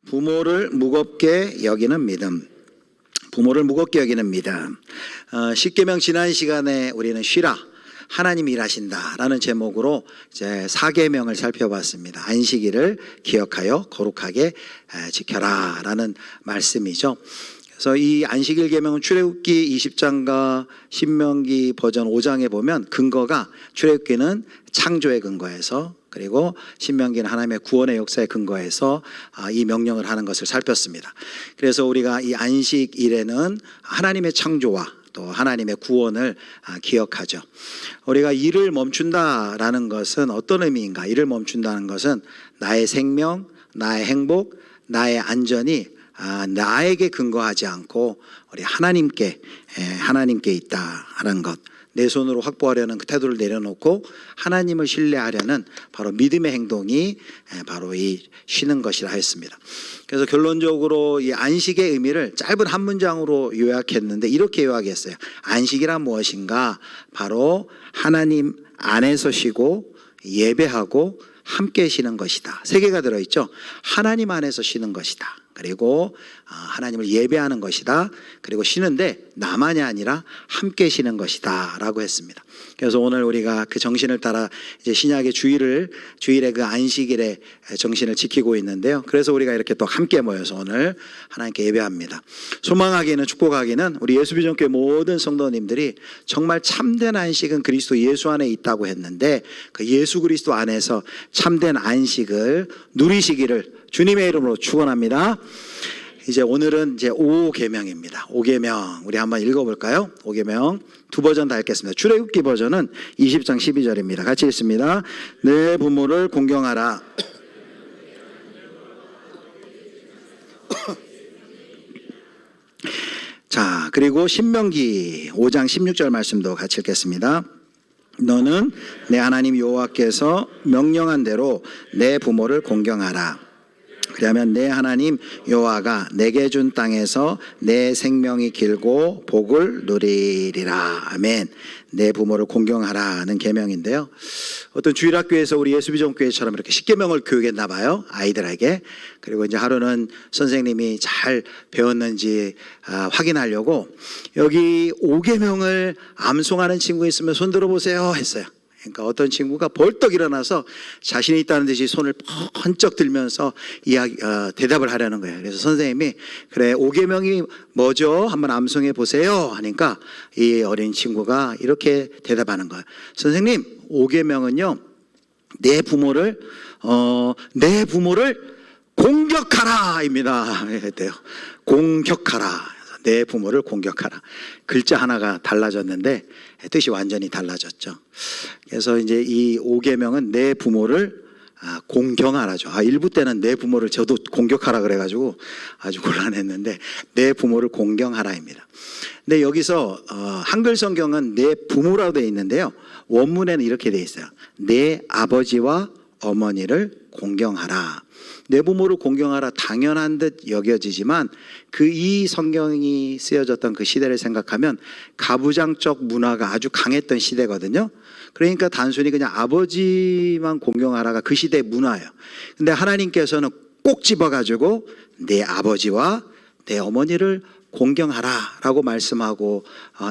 부모를 무겁게 여기는 믿음. 부모를 무겁게 여기는 믿음. 십계명 지난 시간에 우리는 쉬라, 하나님이 일하신다라는 제목으로 이제 4계명을 살펴봤습니다. 안식일을 기억하여 거룩하게 지켜라라는 말씀이죠. 그래서 이 안식일 계명은 출애굽기 20장과 신명기 버전 5장에 보면 근거가, 출애굽기는 창조의 근거에서, 그리고 신명기는 하나님의 구원의 역사에 근거해서 이 명령을 하는 것을 살폈습니다. 그래서 우리가 이 안식일에는 하나님의 창조와 또 하나님의 구원을 기억하죠. 우리가 일을 멈춘다라는 것은 어떤 의미인가? 일을 멈춘다는 것은 나의 생명, 나의 행복, 나의 안전이 나에게 근거하지 않고 우리 하나님께 있다라는 것, 내 손으로 확보하려는 그 태도를 내려놓고 하나님을 신뢰하려는 바로 믿음의 행동이 바로 이 쉬는 것이라 했습니다. 그래서 결론적으로 이 안식의 의미를 짧은 한 문장으로 요약했는데 이렇게 요약했어요. 안식이란 무엇인가? 바로 하나님 안에서 쉬고 예배하고 함께 쉬는 것이다. 세 개가 들어있죠. 하나님 안에서 쉬는 것이다. 그리고 하나님을 예배하는 것이다. 그리고 쉬는데 나만이 아니라 함께 쉬는 것이다 라고 했습니다. 그래서 오늘 우리가 그 정신을 따라 이제 신약의 주일의 그 안식일의 정신을 지키고 있는데요. 그래서 우리가 이렇게 또 함께 모여서 오늘 하나님께 예배합니다. 소망하기는, 축복하기는 우리 예수비전교회 모든 성도님들이 정말 참된 안식은 그리스도 예수 안에 있다고 했는데 그 예수 그리스도 안에서 참된 안식을 누리시기를 주님의 이름으로 축원합니다. 이제 오늘은 이제 5계명입니다. 5계명 우리 한번 읽어볼까요? 5계명 두 버전 다 읽겠습니다. 출애굽기 버전은 20장 12절입니다. 같이 읽습니다. 내 부모를 공경하라. 자, 그리고 신명기 5장 16절 말씀도 같이 읽겠습니다. 너는 내 하나님 여호와께서 명령한 대로 내 부모를 공경하라. 그러면 내 하나님 여호와가 내게 준 땅에서 내 생명이 길고 복을 누리리라. 아멘. 내 부모를 공경하라는 계명인데요. 어떤 주일학교에서 우리 예수비전교회처럼 이렇게 10계명을 교육했나 봐요, 아이들에게. 그리고 이제 하루는 선생님이 잘 배웠는지 확인하려고 여기 5계명을 암송하는 친구 있으면 손 들어보세요 했어요. 그러니까 어떤 친구가 벌떡 일어나서 자신이 있다는 듯이 손을 번쩍 들면서 대답을 하려는 거예요. 그래서 선생님이 그래 5계명이 뭐죠? 한번 암송해 보세요 하니까 이 어린 친구가 이렇게 대답하는 거예요. 선생님, 5계명은요 내 부모를 공격하라 입니다. 그랬대요. 공격하라. 내 부모를 공격하라. 글자 하나가 달라졌는데 뜻이 완전히 달라졌죠. 그래서 이제 이 5계명은 내 부모를 공경하라죠. 일부 때는 내 부모를 저도 공격하라 그래가지고 아주 곤란했는데 내 부모를 공경하라입니다. 근데 여기서 한글 성경은 내 부모라고 되어 있는데요. 원문에는 이렇게 되어 있어요. 내 아버지와 어머니를 공경하라. 내 부모를 공경하라 당연한 듯 여겨지지만 이 성경이 쓰여졌던 그 시대를 생각하면 가부장적 문화가 아주 강했던 시대거든요. 그러니까 단순히 그냥 아버지만 공경하라가 그 시대의 문화예요. 근데 하나님께서는 꼭 집어가지고 내 아버지와 내 어머니를 공경하라 라고 말씀하고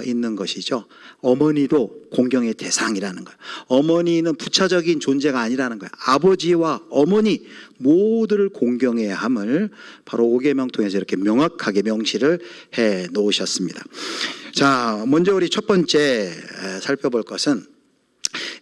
있는 것이죠. 어머니도 공경의 대상이라는 거예요. 어머니는 부차적인 존재가 아니라는 거예요. 아버지와 어머니 모두를 공경해야 함을 바로 5계명 통해서 이렇게 명확하게 명시를 해 놓으셨습니다. 자, 먼저 우리 첫 번째 살펴볼 것은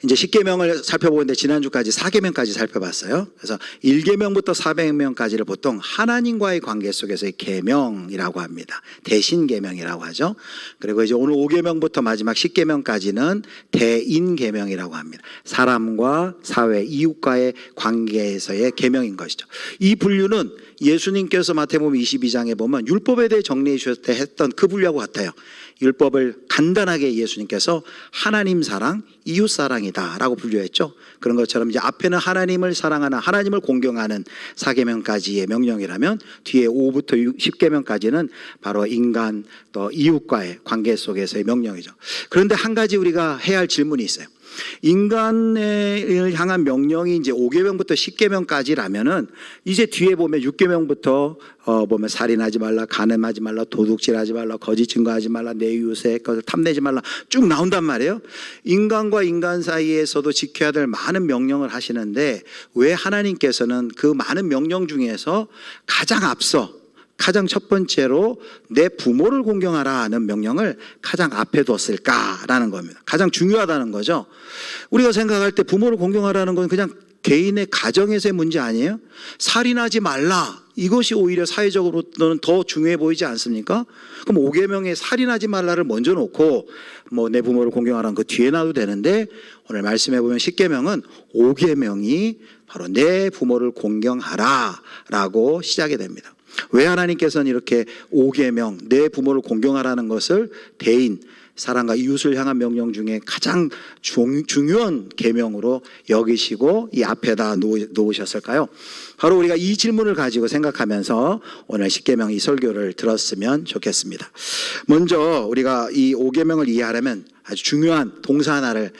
이제 10계명을 살펴보는데 지난주까지 4계명까지 살펴봤어요. 그래서 1계명부터 4계명까지를 보통 하나님과의 관계 속에서의 계명이라고 합니다. 대신계명이라고 하죠. 그리고 이제 오늘 5계명부터 마지막 10계명까지는 대인계명이라고 합니다. 사람과 사회, 이웃과의 관계에서의 계명인 것이죠. 이 분류는 예수님께서 마태복음 22장에 보면 율법에 대해 정리해 주셨을 때 했던 그 분류하고 같아요. 율법을 간단하게 예수님께서 하나님 사랑, 이웃 사랑이다 라고 분류했죠. 그런 것처럼 이제 앞에는 하나님을 사랑하는, 하나님을 공경하는 4계명까지의 명령이라면 뒤에 5부터 10계명까지는 바로 인간 또 이웃과의 관계 속에서의 명령이죠. 그런데 한 가지 우리가 해야 할 질문이 있어요. 인간을 향한 명령이 이제 5계명부터 10계명까지라면은 이제 뒤에 보면 6계명부터 보면 살인하지 말라, 간음하지 말라, 도둑질하지 말라, 거짓 증거하지 말라, 내 이웃의 것을 탐내지 말라 쭉 나온단 말이에요. 인간과 인간 사이에서도 지켜야 될 많은 명령을 하시는데 왜 하나님께서는 그 많은 명령 중에서 가장 앞서 가장 첫 번째로 내 부모를 공경하라는 명령을 가장 앞에 뒀을까라는 겁니다. 가장 중요하다는 거죠. 우리가 생각할 때 부모를 공경하라는 건 그냥 개인의 가정에서의 문제 아니에요? 살인하지 말라. 이것이 오히려 사회적으로는 더 중요해 보이지 않습니까? 그럼 5계명에 살인하지 말라를 먼저 놓고 뭐 내 부모를 공경하라는 그 뒤에 놔도 되는데 오늘 말씀해 보면 10계명은 5계명이 바로 내 부모를 공경하라라고 시작이 됩니다. 왜 하나님께서는 이렇게 5계명 내 부모를 공경하라는 것을 대인 사랑과 이웃을 향한 명령 중에 가장 중요한 계명으로 여기시고 이 앞에다 놓으셨을까요? 바로 우리가 이 질문을 가지고 생각하면서 오늘 10계명 이 설교를 들었으면 좋겠습니다. 먼저 우리가 이 5계명을 이해하려면 아주 중요한 동사 하나를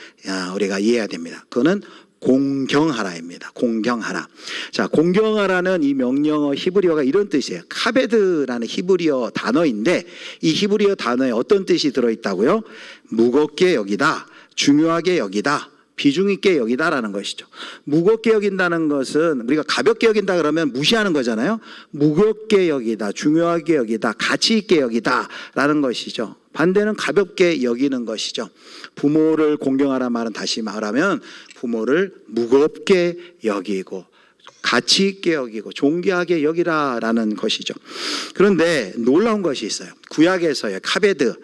우리가 이해해야 됩니다. 그거는 공경하라입니다. 공경하라. 자, 공경하라는 이 명령어 히브리어가 이런 뜻이에요. 카베드라는 히브리어 단어인데 이 히브리어 단어에 어떤 뜻이 들어있다고요? 무겁게 여기다, 중요하게 여기다, 비중 있게 여기다라는 것이죠. 무겁게 여긴다는 것은 우리가 가볍게 여긴다 그러면 무시하는 거잖아요. 무겁게 여기다, 중요하게 여기다, 가치 있게 여기다라는 것이죠. 반대는 가볍게 여기는 것이죠. 부모를 공경하라 말은 다시 말하면 부모를 무겁게 여기고 가치 있게 여기고 존귀하게 여기라라는 것이죠. 그런데 놀라운 것이 있어요. 구약에서의 카베드,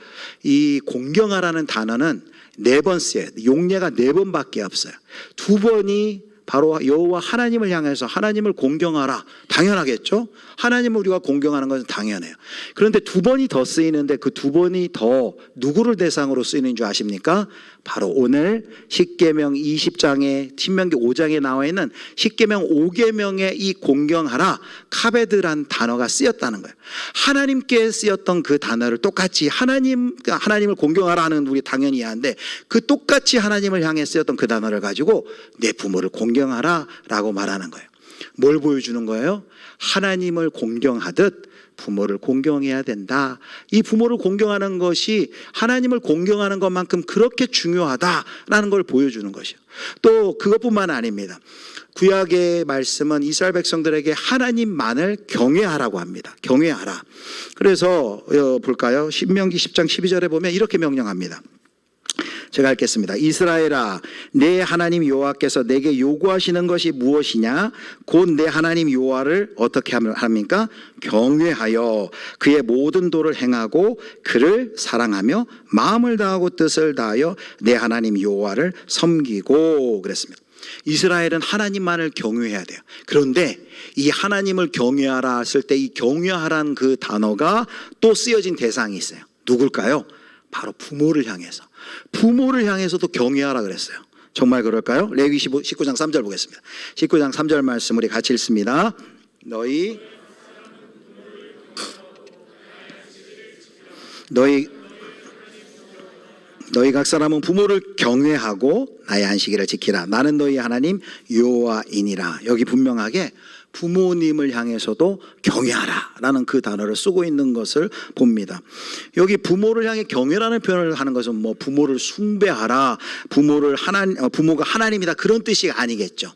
이 공경하라는 단어는 4번 쓰여요. 용례가 4번밖에 없어요. 2번이 바로 여호와 하나님을 향해서 하나님을 공경하라. 당연하겠죠? 하나님을 우리가 공경하는 것은 당연해요. 그런데 2번이 더 쓰이는데 그 2번이 더 누구를 대상으로 쓰이는 줄 아십니까? 바로 오늘 10계명 20장에 신명기 5장에 나와 있는 10계명 5계명의 이 공경하라 카베드란 단어가 쓰였다는 거예요. 하나님께 쓰였던 그 단어를 똑같이 하나님을 공경하라 하는 우리 당연히 이해하는데 그 똑같이 하나님을 향해 쓰였던 그 단어를 가지고 내 부모를 공경하라 라고 말하는 거예요. 뭘 보여주는 거예요? 하나님을 공경하듯 부모를 공경해야 된다. 이 부모를 공경하는 것이 하나님을 공경하는 것만큼 그렇게 중요하다라는 걸 보여주는 것이요. 또 그것뿐만 아닙니다. 구약의 말씀은 이스라엘 백성들에게 하나님만을 경외하라고 합니다. 경외하라. 그래서 볼까요? 신명기 10장 12절에 보면 이렇게 명령합니다. 제가 읽겠습니다. 이스라엘아, 내 하나님 여호와께서 내게 요구하시는 것이 무엇이냐? 곧 내 하나님 여호와를 어떻게 합니까? 경외하여 그의 모든 도를 행하고 그를 사랑하며 마음을 다하고 뜻을 다하여 내 하나님 여호와를 섬기고 그랬습니다. 이스라엘은 하나님만을 경외해야 돼요. 그런데 이 하나님을 경외하라 했을 때 이 경외하라는 그 단어가 또 쓰여진 대상이 있어요. 누굴까요? 바로 부모를 향해서. 부모를 향해서도 경외하라 그랬어요. 정말 그럴까요? 레위 19장 3절 보겠습니다. 19장 3절 말씀 우리 같이 읽습니다. 너희 각 사람은 부모를 경외하고 나의 안식일을 지키라. 나는 너희 하나님 여호와이니라. 여기 분명하게 부모님을 향해서도 경외하라 라는 그 단어를 쓰고 있는 것을 봅니다. 여기 부모를 향해 경외라는 표현을 하는 것은 뭐 부모를 숭배하라, 부모가 하나님이다 그런 뜻이 아니겠죠.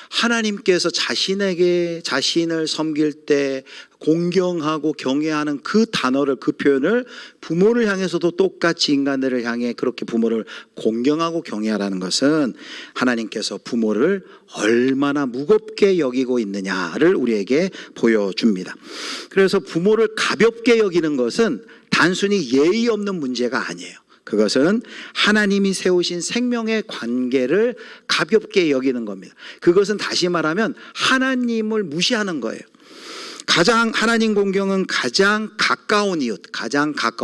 하나님께서 자신을 섬길 때 공경하고 경외하는 그 단어를, 그 표현을 부모를 향해서도 똑같이 인간들을 향해 그렇게 부모를 공경하고 경외하라는 것은 하나님께서 부모를 얼마나 무겁게 여기고 있느냐를 우리에게 보여줍니다. 그래서 부모를 가볍게 여기는 것은 단순히 예의 없는 문제가 아니에요. 그것은 하나님이 세우신 생명의 관계를 가볍게 여기는 겁니다. 그것은 다시 말하면 하나님을 무시하는 거예요. 하나님 공경은 가장 가까운 이웃,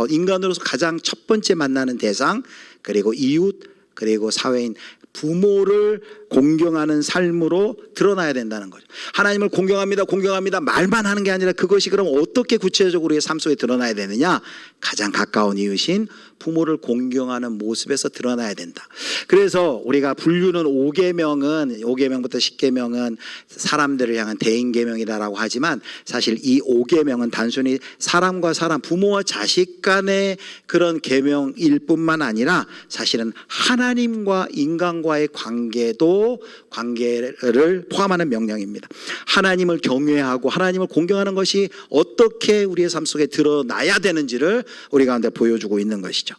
인간으로서 가장 첫 번째 만나는 대상, 그리고 이웃, 그리고 사회인 부모를 공경하는 삶으로 드러나야 된다는 거죠. 하나님을 공경합니다, 공경합니다 말만 하는 게 아니라 그것이 그럼 어떻게 구체적으로 우리의 삶 속에 드러나야 되느냐? 가장 가까운 이웃인 부모를 공경하는 모습에서 드러나야 된다. 그래서 우리가 분류는 5계명부터 10계명은 사람들을 향한 대인계명이라고 하지만 사실 이 5계명은 단순히 사람과 사람, 부모와 자식 간의 그런 계명일 뿐만 아니라 사실은 하나님과 인간과의 관계를 포함하는 명령입니다. 하나님을 경외하고 하나님을 공경하는 것이 어떻게 우리의 삶 속에 드러나야 되는지를 우리 가운데 보여주고 있는 것이죠.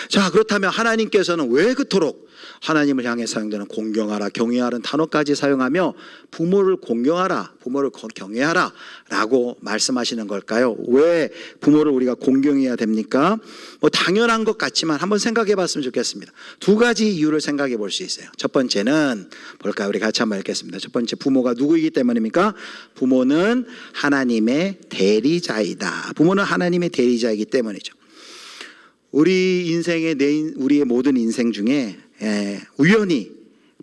자, 그렇다면 하나님께서는 왜 그토록 하나님을 향해 사용되는 공경하라, 경외하라는 단어까지 사용하며 부모를 공경하라, 부모를 경외하라 라고 말씀하시는 걸까요? 왜 부모를 우리가 공경해야 됩니까? 당연한 것 같지만 한번 생각해 봤으면 좋겠습니다. 두 가지 이유를 생각해 볼 수 있어요. 첫 번째는 뭘까요? 우리 같이 한번 읽겠습니다. 첫 번째, 부모가 누구이기 때문입니까? 부모는 하나님의 대리자이다. 부모는 하나님의 대리자이기 때문이죠. 우리의 모든 인생 중에 우연히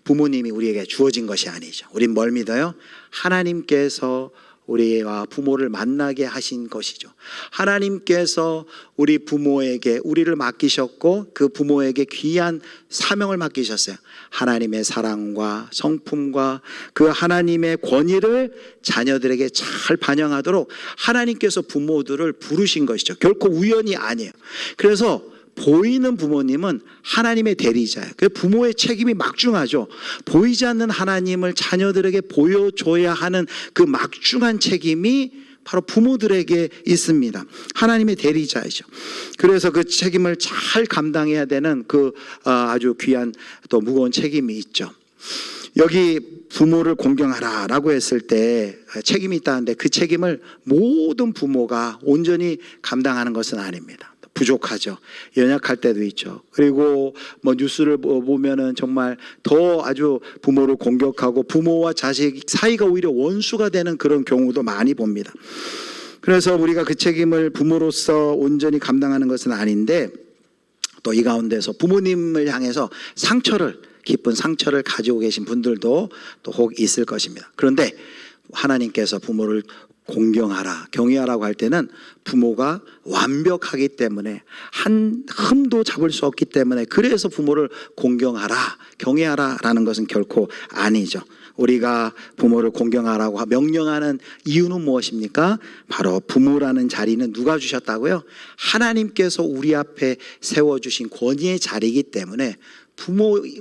부모님이 우리에게 주어진 것이 아니죠. 우린 뭘 믿어요? 하나님께서 우리와 부모를 만나게 하신 것이죠. 하나님께서 우리 부모에게 우리를 맡기셨고 그 부모에게 귀한 사명을 맡기셨어요. 하나님의 사랑과 성품과 그 하나님의 권위를 자녀들에게 잘 반영하도록 하나님께서 부모들을 부르신 것이죠. 결코 우연이 아니에요. 그래서 보이는 부모님은 하나님의 대리자예요. 그 부모의 책임이 막중하죠. 보이지 않는 하나님을 자녀들에게 보여줘야 하는 그 막중한 책임이 바로 부모들에게 있습니다. 하나님의 대리자이죠. 그래서 그 책임을 잘 감당해야 되는 그 아주 귀한 또 무거운 책임이 있죠. 여기 부모를 공경하라 라고 했을 때 책임이 있다는데 그 책임을 모든 부모가 온전히 감당하는 것은 아닙니다. 부족하죠. 연약할 때도 있죠. 그리고 뉴스를 보면은 정말 더 아주 부모를 공격하고 부모와 자식 사이가 오히려 원수가 되는 그런 경우도 많이 봅니다. 그래서 우리가 그 책임을 부모로서 온전히 감당하는 것은 아닌데 또 이 가운데서 부모님을 향해서 깊은 상처를 가지고 계신 분들도 또 혹 있을 것입니다. 그런데 하나님께서 부모를 공경하라, 경외하라고 할 때는 부모가 완벽하기 때문에 한 흠도 잡을 수 없기 때문에 그래서 부모를 공경하라, 경외하라 라는 것은 결코 아니죠. 우리가 부모를 공경하라고 명령하는 이유는 무엇입니까? 바로 부모라는 자리는 누가 주셨다고요? 하나님께서 우리 앞에 세워주신 권위의 자리이기 때문에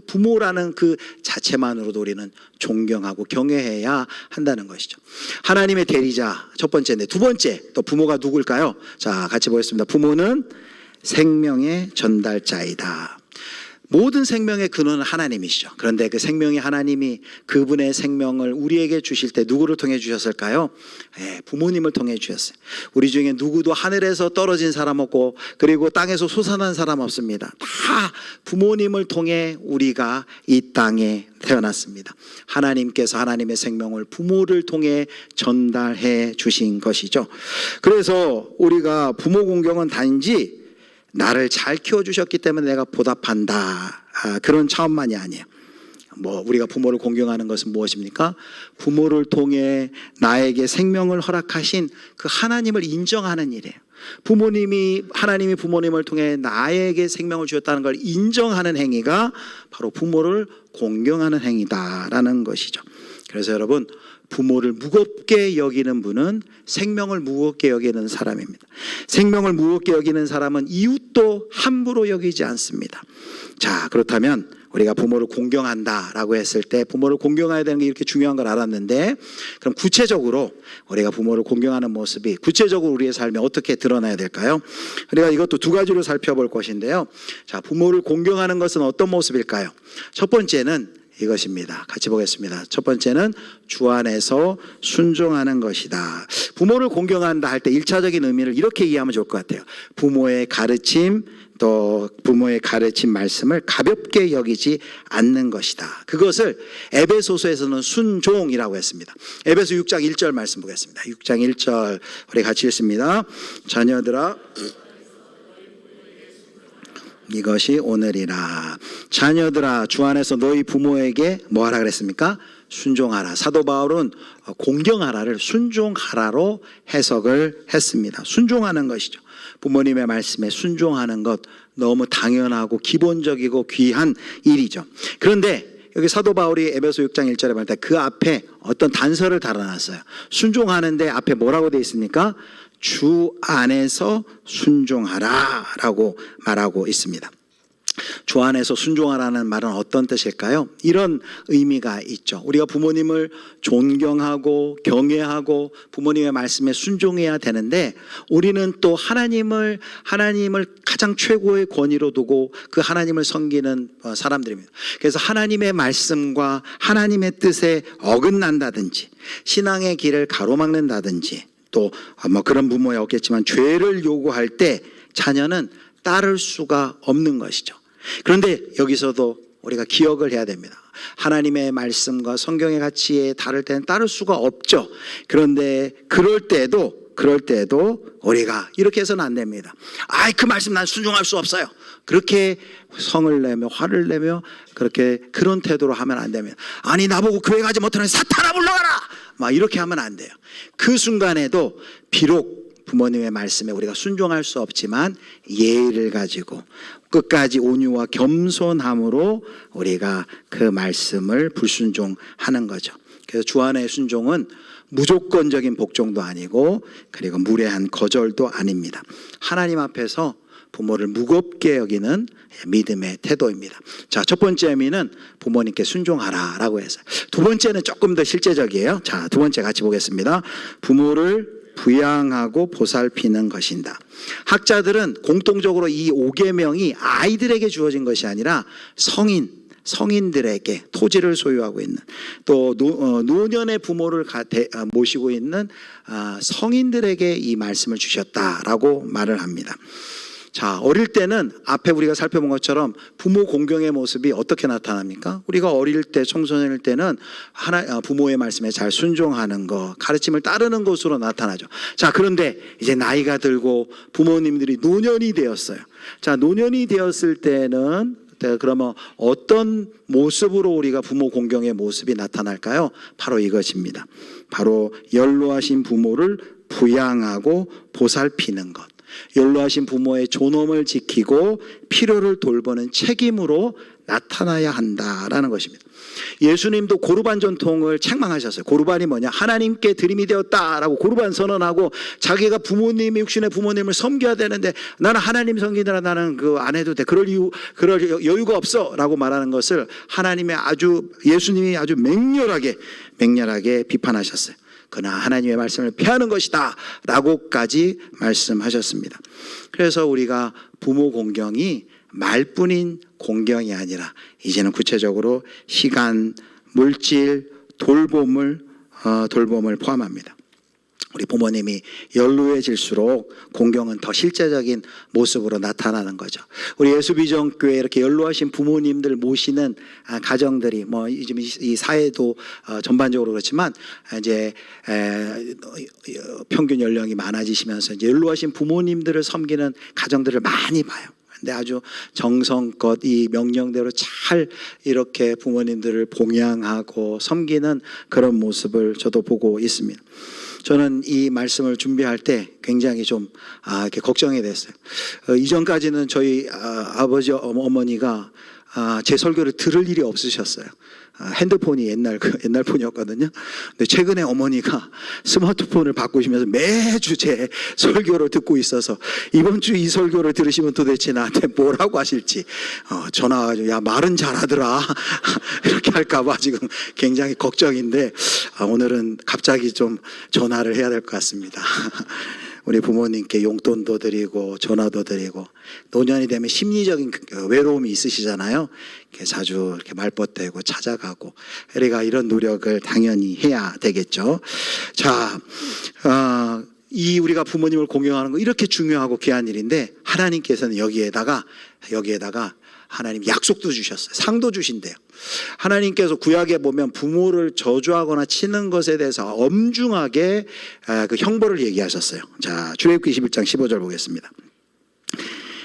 부모라는 그 자체만으로도 우리는 존경하고 경외해야 한다는 것이죠. 하나님의 대리자 첫 번째인데 두 번째 또 부모가 누굴까요? 자, 같이 보겠습니다. 부모는 생명의 전달자이다. 모든 생명의 근원은 하나님이시죠. 그런데 그 생명의 하나님이 그분의 생명을 우리에게 주실 때 누구를 통해 주셨을까요? 부모님을 통해 주셨어요. 우리 중에 누구도 하늘에서 떨어진 사람 없고 그리고 땅에서 솟아난 사람 없습니다. 다 부모님을 통해 우리가 이 땅에 태어났습니다. 하나님께서 하나님의 생명을 부모를 통해 전달해 주신 것이죠. 그래서 우리가 부모 공경은 단지 나를 잘 키워주셨기 때문에 내가 보답한다, 그런 차원만이 아니에요. 우리가 부모를 공경하는 것은 무엇입니까? 부모를 통해 나에게 생명을 허락하신 그 하나님을 인정하는 일이에요. 하나님이 부모님을 통해 나에게 생명을 주셨다는 걸 인정하는 행위가 바로 부모를 공경하는 행위다라는 것이죠. 그래서 여러분, 부모를 무겁게 여기는 분은 생명을 무겁게 여기는 사람입니다. 생명을 무겁게 여기는 사람은 이웃도 함부로 여기지 않습니다. 자, 그렇다면 우리가 부모를 공경한다라고 했을 때 부모를 공경해야 되는 게 이렇게 중요한 걸 알았는데, 그럼 구체적으로 우리가 부모를 공경하는 모습이 구체적으로 우리의 삶에 어떻게 드러나야 될까요? 우리가 이것도 두 가지로 살펴볼 것인데요. 자, 부모를 공경하는 것은 어떤 모습일까요? 첫 번째는 이것입니다. 같이 보겠습니다. 첫 번째는 주 안에서 순종하는 것이다. 부모를 공경한다 할 때 1차적인 의미를 이렇게 이해하면 좋을 것 같아요. 부모의 가르침, 또 부모의 가르친 말씀을 가볍게 여기지 않는 것이다. 그것을 에베소서에서는 순종이라고 했습니다. 에베소 6장 1절 말씀 보겠습니다. 6장 1절 우리 같이 읽습니다. 자녀들아 이것이 오늘이라. 자녀들아, 주 안에서 너희 부모에게 뭐 하라 그랬습니까? 순종하라. 사도 바울은 공경하라를 순종하라로 해석을 했습니다. 순종하는 것이죠. 부모님의 말씀에 순종하는 것 너무 당연하고 기본적이고 귀한 일이죠. 그런데 여기 사도 바울이 에베소 6장 1절에 말할 때 그 앞에 어떤 단서를 달아놨어요. 순종하는데 앞에 뭐라고 되어 있습니까? 주 안에서 순종하라 라고 말하고 있습니다. 주 안에서 순종하라는 말은 어떤 뜻일까요? 이런 의미가 있죠. 우리가 부모님을 존경하고 경외하고 부모님의 말씀에 순종해야 되는데, 우리는 또 하나님을 가장 최고의 권위로 두고 그 하나님을 섬기는 사람들입니다. 그래서 하나님의 말씀과 하나님의 뜻에 어긋난다든지 신앙의 길을 가로막는다든지 또 뭐 그런 부모야 없겠지만 죄를 요구할 때 자녀는 따를 수가 없는 것이죠. 그런데 여기서도 우리가 기억을 해야 됩니다. 하나님의 말씀과 성경의 가치에 다를 때는 따를 수가 없죠. 그런데 그럴 때도 우리가 이렇게 해서는 안 됩니다. 그 말씀 난 순종할 수 없어요. 그렇게 성을 내며 화를 내며 그런 태도로 하면 안 됩니다. 아니, 나보고 교회 가지 못하는 사탄아 불러가라, 막 이렇게 하면 안 돼요. 그 순간에도 비록 부모님의 말씀에 우리가 순종할 수 없지만 예의를 가지고 끝까지 온유와 겸손함으로 우리가 그 말씀을 불순종하는 거죠. 그래서 주 안의 순종은 무조건적인 복종도 아니고 그리고 무례한 거절도 아닙니다. 하나님 앞에서 부모를 무겁게 여기는 믿음의 태도입니다. 자, 첫 번째 의미는 부모님께 순종하라 라고 해서, 두 번째는 조금 더 실제적이에요. 자, 두 번째 같이 보겠습니다. 부모를 부양하고 보살피는 것이다. 학자들은 공통적으로 이 5계명이 아이들에게 주어진 것이 아니라 성인들에게, 토지를 소유하고 있는 또 노년의 부모를 모시고 있는 성인들에게 이 말씀을 주셨다라고 말을 합니다. 자, 어릴 때는 앞에 우리가 살펴본 것처럼 부모 공경의 모습이 어떻게 나타납니까? 우리가 어릴 때, 청소년일 때는 부모의 말씀에 잘 순종하는 것, 가르침을 따르는 것으로 나타나죠. 자, 그런데 이제 나이가 들고 부모님들이 노년이 되었어요. 자, 노년이 되었을 때는 그러면 어떤 모습으로 우리가 부모 공경의 모습이 나타날까요? 바로 이것입니다. 바로 연로하신 부모를 부양하고 보살피는 것. 연로하신 부모의 존엄을 지키고 필요를 돌보는 책임으로 나타나야 한다라는 것입니다. 예수님도 고르반 전통을 책망하셨어요. 고르반이 뭐냐? 하나님께 드림이 되었다라고 고르반 선언하고, 자기가 육신의 부모님을 섬겨야 되는데 나는 하나님 섬기느라 나는 안 해도 돼, 그럴 여유가 없어 라고 말하는 것을 예수님이 아주 맹렬하게 비판하셨어요. 그러나 하나님의 말씀을 폐하는 것이다 라고까지 말씀하셨습니다. 그래서 우리가 부모 공경이 말뿐인 공경이 아니라 이제는 구체적으로 시간, 물질, 돌봄을 포함합니다. 우리 부모님이 연로해질수록 공경은 더 실제적인 모습으로 나타나는 거죠. 우리 예수비전교회 이렇게 연로하신 부모님들 모시는 가정들이 요즘 이 사회도 전반적으로 그렇지만 이제 평균 연령이 많아지시면서 이제 연로하신 부모님들을 섬기는 가정들을 많이 봐요. 근데 아주 정성껏 이 명령대로 잘 이렇게 부모님들을 봉양하고 섬기는 그런 모습을 저도 보고 있습니다. 저는 이 말씀을 준비할 때 굉장히 좀 이렇게 걱정이 됐어요. 이전까지는 저희 아버지 어머니가 제 설교를 들을 일이 없으셨어요. 핸드폰이 옛날 폰이었거든요. 근데 최근에 어머니가 스마트폰을 바꾸시면서 매주 제 설교를 듣고 있어서 이번 주 이 설교를 들으시면 도대체 나한테 뭐라고 하실지 전화 와가지고 야, 말은 잘하더라 이렇게 할까봐 지금 굉장히 걱정인데, 오늘은 갑자기 좀 전화를 해야 될 것 같습니다. 우리 부모님께 용돈도 드리고 전화도 드리고, 노년이 되면 심리적인 외로움이 있으시잖아요. 자주 이렇게 말벗대고 찾아가고, 우리가 이런 노력을 당연히 해야 되겠죠. 자, 우리가 부모님을 공경하는 거 이렇게 중요하고 귀한 일인데, 하나님께서는 여기에다가 하나님 약속도 주셨어요. 상도 주신대요. 하나님께서 구약에 보면 부모를 저주하거나 치는 것에 대해서 엄중하게 그 형벌을 얘기하셨어요. 자, 출애굽기 21장 15절 보겠습니다.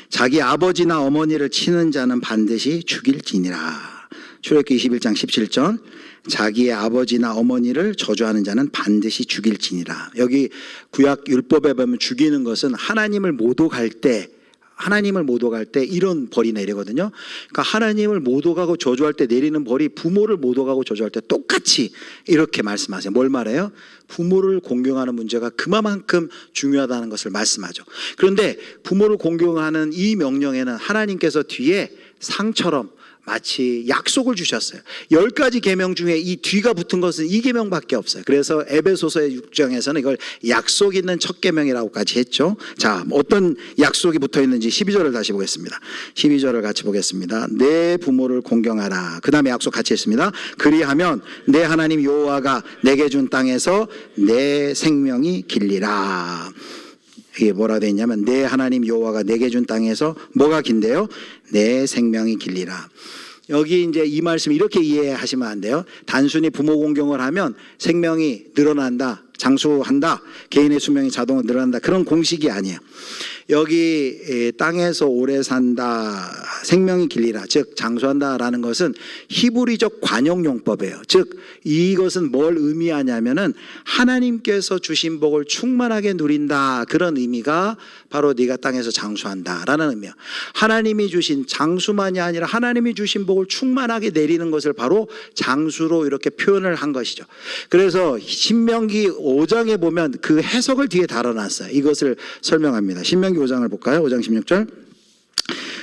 자기 아버지나 어머니를 치는 자는 반드시 죽일지니라. 출애굽기 21장 17절. 자기의 아버지나 어머니를 저주하는 자는 반드시 죽일지니라. 여기 구약 율법에 보면 죽이는 것은 하나님을 모독할 때 이런 벌이 내리거든요. 그러니까 하나님을 모독하고 저주할 때 내리는 벌이 부모를 모독하고 저주할 때 똑같이 이렇게 말씀하세요. 뭘 말해요? 부모를 공경하는 문제가 그만큼 중요하다는 것을 말씀하죠. 그런데 부모를 공경하는 이 명령에는 하나님께서 뒤에 상처럼 마치 약속을 주셨어요. 10가지 계명 중에 이 뒤가 붙은 것은 이 계명밖에 없어요. 그래서 에베소서의 6장에서는 이걸 약속 있는 첫 계명이라고까지 했죠. 자, 어떤 약속이 붙어 있는지 12절을 다시 보겠습니다. 12절을 같이 보겠습니다. 내 부모를 공경하라. 그 다음에 약속 같이 했습니다. 그리하면 내 하나님 여호와가 내게 준 땅에서 내 생명이 길리라. 이게 뭐라 되어 있냐면 내 하나님 여호와가 내게 준 땅에서 뭐가 긴데요? 내 생명이 길리라. 여기 이제 이 말씀 이렇게 이해하시면 안 돼요. 단순히 부모 공경을 하면 생명이 늘어난다, 장수한다, 개인의 수명이 자동으로 늘어난다, 그런 공식이 아니에요. 여기 땅에서 오래 산다, 생명이 길리라, 즉 장수한다라는 것은 히브리적 관용용법이에요. 즉 이것은 뭘 의미하냐면은 하나님께서 주신 복을 충만하게 누린다, 그런 의미가 바로 네가 땅에서 장수한다라는 의미예요. 하나님이 주신 장수만이 아니라 하나님이 주신 복을 충만하게 내리는 것을 바로 장수로 이렇게 표현을 한 것이죠. 그래서 신명기 5장에 보면 그 해석을 뒤에 달아놨어요. 이것을 설명합니다. 신명기 5장을 볼까요? 5장 16절.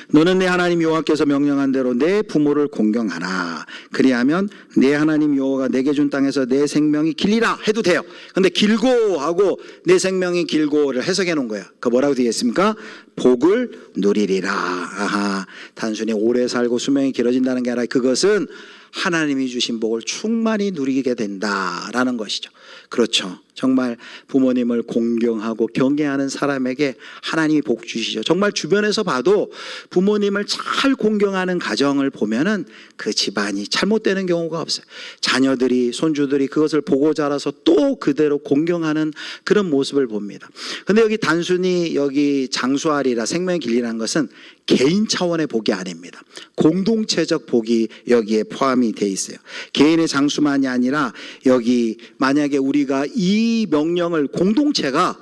너는 내 하나님 여호와께서 명령한 대로 내 부모를 공경하라. 그리하면 내 하나님 여호와가 내게 준 땅에서 내 생명이 길리라 해도 돼요. 근데 길고 하고 내 생명이 길고를 해석해 놓은 거예요. 그 뭐라고 되어 있습니까? 복을 누리리라. 아하, 단순히 오래 살고 수명이 길어진다는 게 아니라 그것은 하나님이 주신 복을 충만히 누리게 된다라는 것이죠. 그렇죠. 정말 부모님을 공경하고 경외하는 사람에게 하나님이 복 주시죠. 정말 주변에서 봐도 부모님을 잘 공경하는 가정을 보면은 그 집안이 잘못되는 경우가 없어요. 자녀들이, 손주들이 그것을 보고 자라서 또 그대로 공경하는 그런 모습을 봅니다. 근데 여기 단순히 여기 장수하리라, 생명의 길이라는 것은 개인 차원의 복이 아닙니다. 공동체적 복이 여기에 포함이 돼 있어요. 개인의 장수만이 아니라 여기 만약에 우리가 이 명령을 공동체가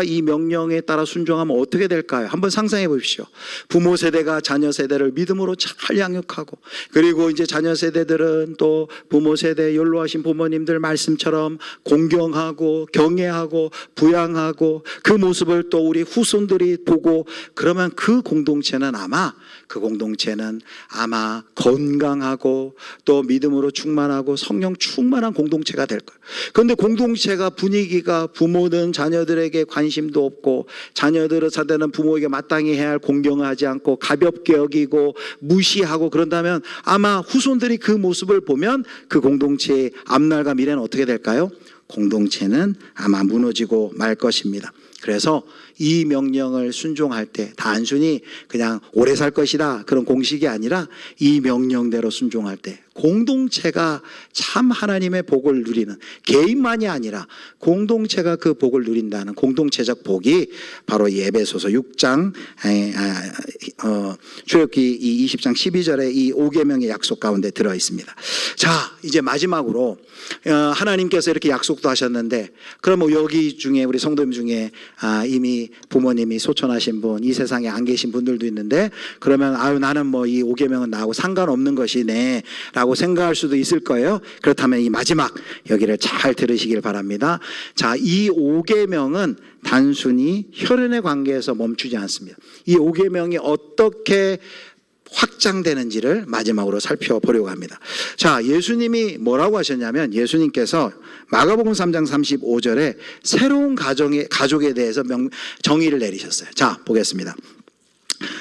이 명령에 따라 순종하면 어떻게 될까요? 한번 상상해 보십시오. 부모 세대가 자녀 세대를 믿음으로 잘 양육하고, 그리고 이제 자녀 세대들은 또 부모 세대 연로하신 부모님들 말씀처럼 공경하고 경외하고 부양하고 그 모습을 또 우리 후손들이 보고, 그러면 그 공동체는 아마 건강하고 또 믿음으로 충만하고 성령 충만한 공동체가 될 거예요. 그런데 공동체가 분위기가 부모는 자녀들에게 관심도 없고, 자녀들은 부모에게 마땅히 해야 할 공경을 하지 않고 가볍게 여기고 무시하고 그런다면 아마 후손들이 그 모습을 보면 그 공동체의 앞날과 미래는 어떻게 될까요? 공동체는 아마 무너지고 말 것입니다. 그래서 이 명령을 순종할 때 단순히 그냥 오래 살 것이다 그런 공식이 아니라 이 명령대로 순종할 때 공동체가 참 하나님의 복을 누리는, 개인만이 아니라 공동체가 그 복을 누린다는 공동체적 복이 바로 에베소서 6장 출애굽기 20장 12절에 이 5계명의 약속 가운데 들어 있습니다. 자, 이제 마지막으로 하나님께서 이렇게 약속도 하셨는데, 그럼 여기 중에 우리 성도님 중에 이미 부모님이 소천하신 분, 이 세상에 안 계신 분들도 있는데, 그러면 나는 뭐 이 5계명은 나하고 상관없는 것이네 라고 생각할 수도 있을 거예요. 그렇다면 이 마지막 여기를 잘 들으시길 바랍니다. 자, 이 5계명은 단순히 혈연의 관계에서 멈추지 않습니다. 이 5계명이 어떻게 확장되는지를 마지막으로 살펴보려고 합니다. 자, 예수님이 뭐라고 하셨냐면, 예수님께서 마가복음 3장 35절에 새로운 가족에 대해서 정의를 내리셨어요. 자, 보겠습니다.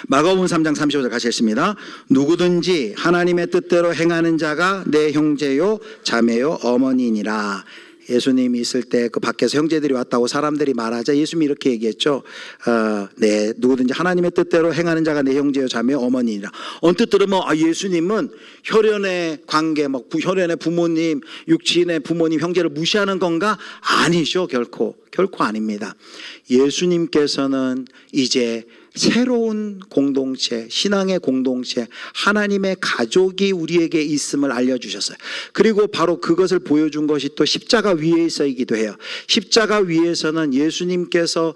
마가복음 3장 35절 같이 읽습니다. 누구든지 하나님의 뜻대로 행하는 자가 내 형제요 자매요 어머니니라. 예수님이 있을 때 그 밖에서 형제들이 왔다고 사람들이 말하자 예수님이 이렇게 얘기했죠. 네, 누구든지 하나님의 뜻대로 행하는 자가 내 형제요 자매요 어머니니라. 언뜻 들으면 예수님은 혈연의 관계, 혈연의 부모님, 육친의 부모님, 형제를 무시하는 건가? 아니죠. 결코 아닙니다. 예수님께서는 이제 새로운 공동체, 신앙의 공동체, 하나님의 가족이 우리에게 있음을 알려주셨어요. 그리고 바로 그것을 보여준 것이 또 십자가 위에서이기도 해요. 십자가 위에서는 예수님께서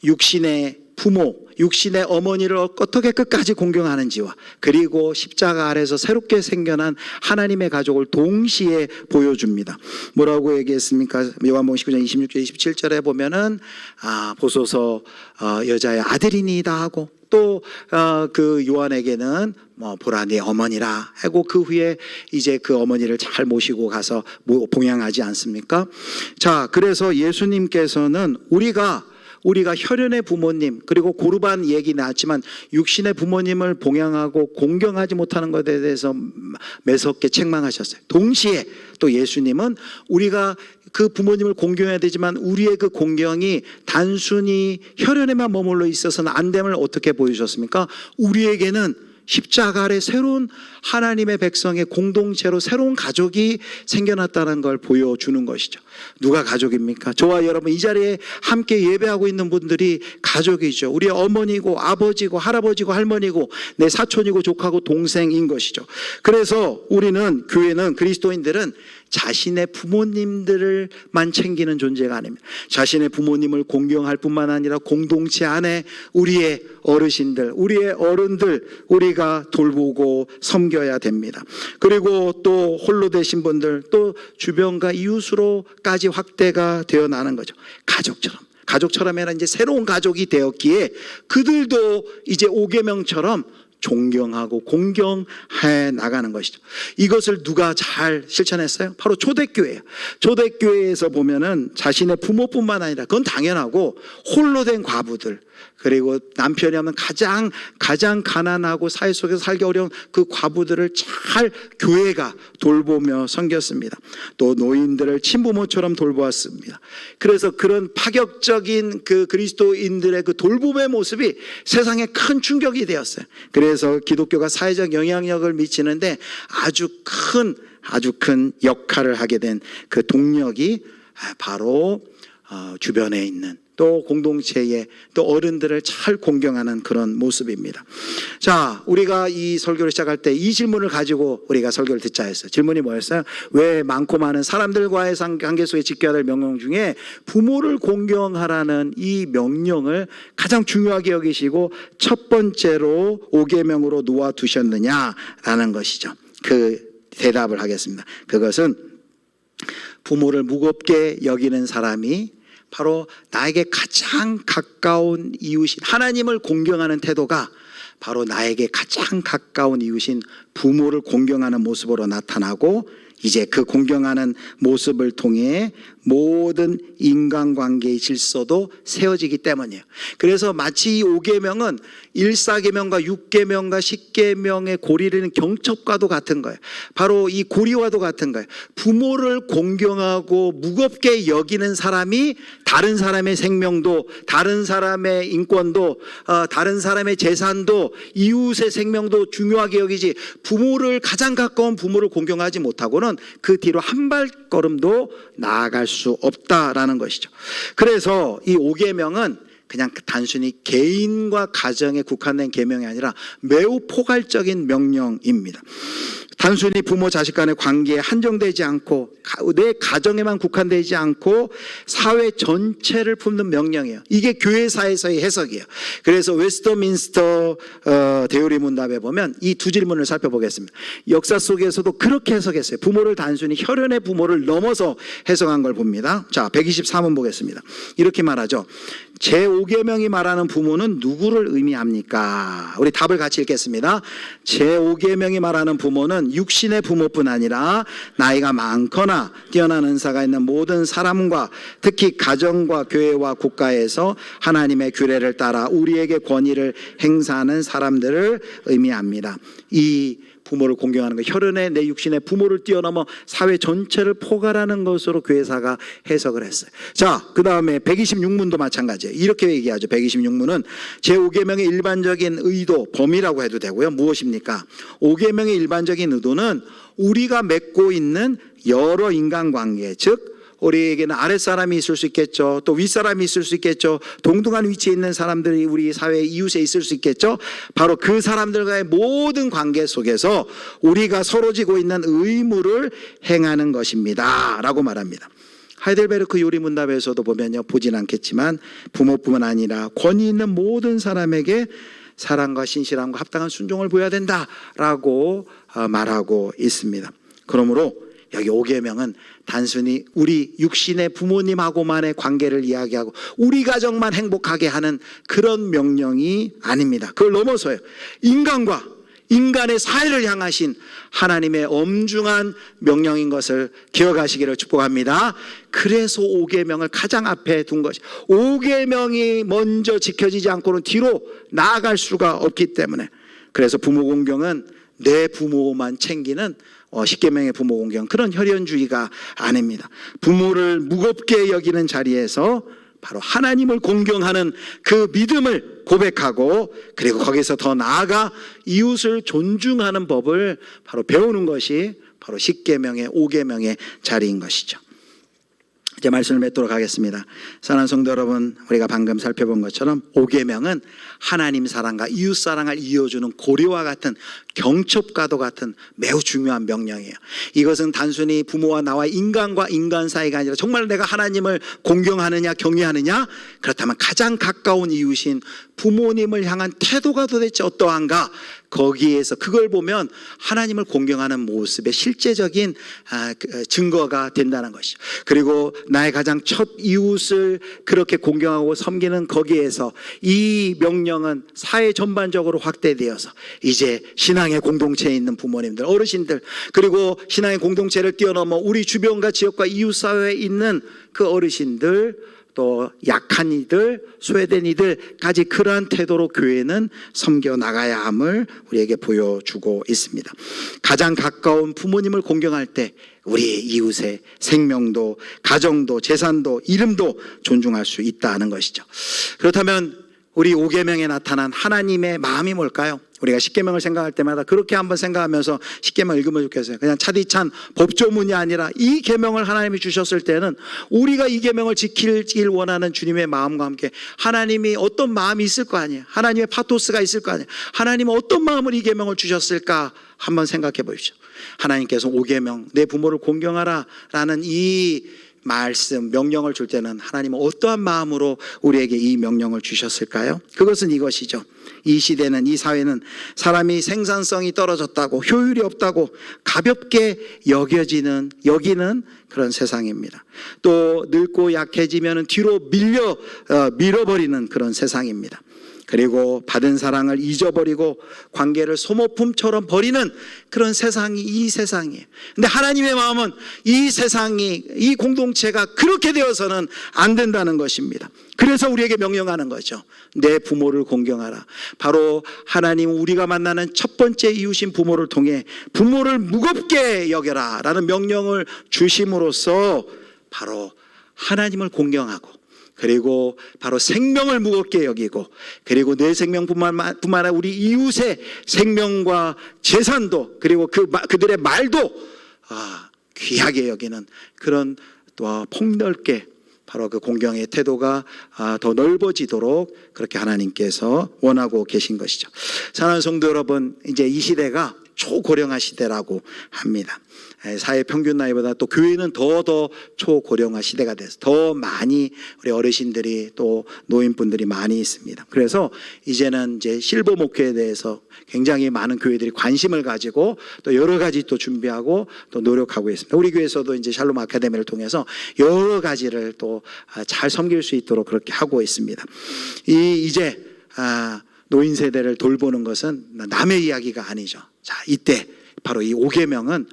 육신의 부모, 육신의 어머니를 어떻게 끝까지 공경하는지와 그리고 십자가 아래서 새롭게 생겨난 하나님의 가족을 동시에 보여줍니다. 뭐라고 얘기했습니까? 요한복음 19장 26절 27절에 보면은 보소서 여자의 아들이니이다 하고 또 그 요한에게는 보라 네 어머니라 하고 그 후에 이제 그 어머니를 잘 모시고 가서 봉양하지 않습니까? 자, 그래서 예수님께서는 우리가 혈연의 부모님 그리고 고르반 얘기 나왔지만 육신의 부모님을 봉양하고 공경하지 못하는 것에 대해서 매섭게 책망하셨어요. 동시에 또 예수님은 우리가 그 부모님을 공경해야 되지만 우리의 그 공경이 단순히 혈연에만 머물러 있어서는 안 됨을 어떻게 보여주셨습니까? 우리에게는 십자가 아래 새로운 하나님의 백성의 공동체로 새로운 가족이 생겨났다는 걸 보여주는 것이죠. 누가 가족입니까? 저와 여러분 이 자리에 함께 예배하고 있는 분들이 가족이죠. 우리의 어머니고 아버지고 할아버지고 할머니고 내 사촌이고 조카고 동생인 것이죠. 그래서 우리는 교회는 그리스도인들은 자신의 부모님들만 챙기는 존재가 아닙니다. 자신의 부모님을 공경할 뿐만 아니라 공동체 안에 우리의 어르신들, 우리의 어른들 우리가 돌보고 섬겨야 됩니다. 그리고 또 홀로 되신 분들 또 주변과 이웃으로까지 확대가 되어 나는 거죠. 가족처럼 해라 이제 새로운 가족이 되었기에 그들도 이제 오계명처럼 존경하고 공경해 나가는 것이죠. 이것을 누가 잘 실천했어요? 바로 초대교회예요. 초대교회에서 보면은 자신의 부모뿐만 아니라 그건 당연하고 홀로 된 과부들 그리고 남편이 없는 가장 가난하고 사회 속에서 살기 어려운 그 과부들을 잘 교회가 돌보며 섬겼습니다. 또 노인들을 친부모처럼 돌보았습니다. 그래서 그런 파격적인 그 그리스도인들의 그 돌봄의 모습이 세상에 큰 충격이 되었어요. 그래서 기독교가 사회적 영향력을 미치는데 아주 큰 역할을 하게 된 그 동력이 바로 주변에 있는 또 공동체에 또 어른들을 잘 공경하는 그런 모습입니다. 자, 우리가 이 설교를 시작할 때 이 질문을 가지고 우리가 설교를 듣자 했어요. 질문이 뭐였어요? 왜 많고 많은 사람들과의 관계 속에 지켜야 될 명령 중에 부모를 공경하라는 이 명령을 가장 중요하게 여기시고 첫 번째로 5계명으로 놓아두셨느냐라는 것이죠. 그 대답을 하겠습니다. 그것은 부모를 무겁게 여기는 사람이 바로 나에게 가장 가까운 이웃인 하나님을 공경하는 태도가 바로 나에게 가장 가까운 이웃인 부모를 공경하는 모습으로 나타나고 이제 그 공경하는 모습을 통해 모든 인간관계의 질서도 세워지기 때문이에요. 그래서 마치 이 5계명은 1,4계명과 6계명과 10계명의 고리를 경첩과도 같은 거예요. 바로 이 고리와도 같은 거예요. 부모를 공경하고 무겁게 여기는 사람이 다른 사람의 생명도 다른 사람의 인권도 다른 사람의 재산도 이웃의 생명도 중요하게 여기지 부모를 가장 가까운 부모를 공경하지 못하고는 그 뒤로 한 발걸음도 나아갈 수 없다라는 것이죠. 그래서 이 5계명은 그냥 단순히 개인과 가정에 국한된 계명이 아니라 매우 포괄적인 명령입니다. 단순히 부모 자식 간의 관계에 한정되지 않고 내 가정에만 국한되지 않고 사회 전체를 품는 명령이에요. 이게 교회사에서의 해석이에요. 그래서 웨스터민스터 대요리 문답에 보면 이 두 질문을 살펴보겠습니다. 역사 속에서도 그렇게 해석했어요. 부모를 단순히 혈연의 부모를 넘어서 해석한 걸 봅니다. 자, 123원 보겠습니다. 이렇게 말하죠. 제5계명이 말하는 부모는 누구를 의미합니까? 우리 답을 같이 읽겠습니다. 제5계명이 말하는 부모는 육신의 부모뿐 아니라 나이가 많거나 뛰어난 은사가 있는 모든 사람과 특히 가정과 교회와 국가에서 하나님의 규례를 따라 우리에게 권위를 행사하는 사람들을 의미합니다. 이 부모를 공경하는 것, 혈연의 내 육신의 부모를 뛰어넘어 사회 전체를 포괄하는 것으로 교회사가 해석을 했어요. 자, 그 다음에 126문도 마찬가지예요. 이렇게 얘기하죠. 126문은 제5계명의 일반적인 의도, 범위라고 해도 되고요. 무엇입니까? 5계명의 일반적인 의도는 우리가 맺고 있는 여러 인간관계, 즉 우리에게는 아랫사람이 있을 수 있겠죠. 또 윗사람이 있을 수 있겠죠. 동등한 위치에 있는 사람들이 우리 사회 이웃에 있을 수 있겠죠. 바로 그 사람들과의 모든 관계 속에서 우리가 서로 지고 있는 의무를 행하는 것입니다 라고 말합니다. 하이델베르크 요리문답에서도 보면요, 보진 않겠지만 부모뿐만 아니라 권위 있는 모든 사람에게 사랑과 신실함과 합당한 순종을 보여야 된다라고 말하고 있습니다. 그러므로 여기 5계명은 단순히 우리 육신의 부모님하고만의 관계를 이야기하고 우리 가정만 행복하게 하는 그런 명령이 아닙니다. 그걸 넘어서요, 인간과 인간의 사회를 향하신 하나님의 엄중한 명령인 것을 기억하시기를 축복합니다. 그래서 5계명을 가장 앞에 둔 것이, 5계명이 먼저 지켜지지 않고는 뒤로 나아갈 수가 없기 때문에, 그래서 부모 공경은 내 부모만 챙기는 10계명의 부모 공경, 그런 혈연주의가 아닙니다. 부모를 무겁게 여기는 자리에서 바로 하나님을 공경하는 그 믿음을 고백하고, 그리고 거기서 더 나아가 이웃을 존중하는 법을 바로 배우는 것이 바로 10계명의 5계명의 자리인 것이죠. 이제 말씀을 맺도록 하겠습니다. 사랑하는 성도 여러분, 우리가 방금 살펴본 것처럼 5계명은 하나님 사랑과 이웃 사랑을 이어주는 고리와 같은, 경첩과도 같은 매우 중요한 명령이에요. 이것은 단순히 부모와 나와 인간과 인간 사이가 아니라 정말 내가 하나님을 공경하느냐 경외하느냐, 그렇다면 가장 가까운 이웃인 부모님을 향한 태도가 도대체 어떠한가, 거기에서 그걸 보면 하나님을 공경하는 모습의 실제적인 증거가 된다는 것이죠. 그리고 나의 가장 첫 이웃을 그렇게 공경하고 섬기는 거기에서 이 명령은 사회 전반적으로 확대되어서 이제 신앙의 공동체에 있는 부모님들, 어르신들, 그리고 신앙의 공동체를 뛰어넘어 우리 주변과 지역과 이웃 사회에 있는 그 어르신들, 또 약한 이들, 소외된 이들까지 그러한 태도로 교회는 섬겨 나가야 함을 우리에게 보여주고 있습니다. 가장 가까운 부모님을 공경할 때 우리 이웃의 생명도, 가정도, 재산도, 이름도 존중할 수 있다는 것이죠. 그렇다면 우리 5계명에 나타난 하나님의 마음이 뭘까요? 우리가 10계명을 생각할 때마다 그렇게 한번 생각하면서 10계명 읽으면 좋겠어요. 그냥 차디찬 법조문이 아니라 이 계명을 하나님이 주셨을 때는 우리가 이 계명을 지키길 원하는 주님의 마음과 함께 하나님이 어떤 마음이 있을 거 아니에요. 하나님의 파토스가 있을 거 아니에요. 하나님은 어떤 마음으로 이 계명을 주셨을까 한번 생각해 보십시오. 하나님께서 5계명, 내 부모를 공경하라 라는 이 말씀, 명령을 줄 때는 하나님은 어떠한 마음으로 우리에게 이 명령을 주셨을까요? 그것은 이것이죠. 이 시대는, 이 사회는 사람이 생산성이 떨어졌다고, 효율이 없다고 가볍게 여기는 그런 세상입니다. 또 늙고 약해지면 뒤로 밀어버리는 그런 세상입니다. 그리고 받은 사랑을 잊어버리고 관계를 소모품처럼 버리는 그런 세상이 이 세상이에요. 근데 하나님의 마음은 이 세상이, 이 공동체가 그렇게 되어서는 안 된다는 것입니다. 그래서 우리에게 명령하는 거죠. 내 부모를 공경하라. 바로 하나님, 우리가 만나는 첫 번째 이웃인 부모를 통해 부모를 무겁게 여겨라 라는 명령을 주심으로써 바로 하나님을 공경하고, 그리고 바로 생명을 무겁게 여기고, 그리고 내 생명뿐만 아니라 우리 이웃의 생명과 재산도, 그리고 그들의 말도 귀하게 여기는 그런 또 폭넓게 바로 그 공경의 태도가 더 넓어지도록 그렇게 하나님께서 원하고 계신 것이죠. 사랑하는 성도 여러분, 이제 이 시대가 초고령화 시대라고 합니다. 사회 평균 나이보다 또 교회는 더 초고령화 시대가 돼서 더 많이 우리 어르신들이 또 노인분들이 많이 있습니다. 그래서 이제는 이제 실버 목회에 대해서 굉장히 많은 교회들이 관심을 가지고 또 여러 가지 또 준비하고 또 노력하고 있습니다. 우리 교회에서도 이제 샬롬 아카데미를 통해서 여러 가지를 또 잘 섬길 수 있도록 그렇게 하고 있습니다. 이제 노인 세대를 돌보는 것은 남의 이야기가 아니죠. 자, 이때 바로 이 5계명은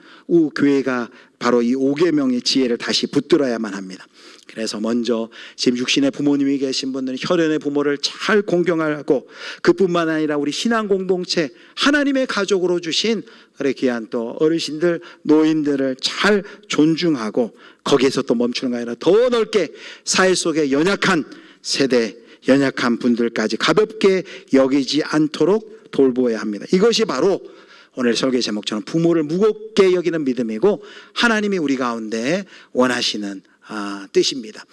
교회가 바로 이 5계명의 지혜를 다시 붙들어야만 합니다. 그래서 먼저 지금 육신의 부모님이 계신 분들은 혈연의 부모를 잘 공경하고, 그뿐만 아니라 우리 신앙 공동체, 하나님의 가족으로 주신 그래 귀한 또 어르신들, 노인들을 잘 존중하고, 거기에서 또 멈추는 게 아니라 더 넓게 사회 속에 연약한 세대, 연약한 분들까지 가볍게 여기지 않도록 돌보아야 합니다. 이것이 바로 오늘 설교 제목처럼 부모를 무겁게 여기는 믿음이고, 하나님이 우리 가운데 원하시는 뜻입니다.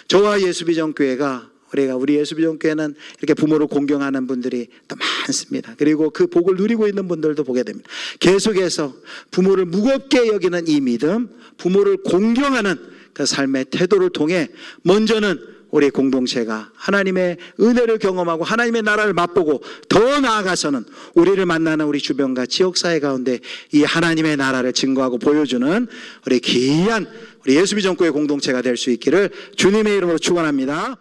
저와 예수비전교회가 우리 예수비전교회는 이렇게 부모를 공경하는 분들이 또 많습니다. 그리고 그 복을 누리고 있는 분들도 보게 됩니다. 계속해서 부모를 무겁게 여기는 이 믿음, 부모를 공경하는 그 삶의 태도를 통해 먼저는 우리 공동체가 하나님의 은혜를 경험하고 하나님의 나라를 맛보고 더 나아가서는 우리를 만나는 우리 주변과 지역사회 가운데 이 하나님의 나라를 증거하고 보여주는 우리 귀한 우리 예수비전교회 공동체가 될 수 있기를 주님의 이름으로 축원합니다.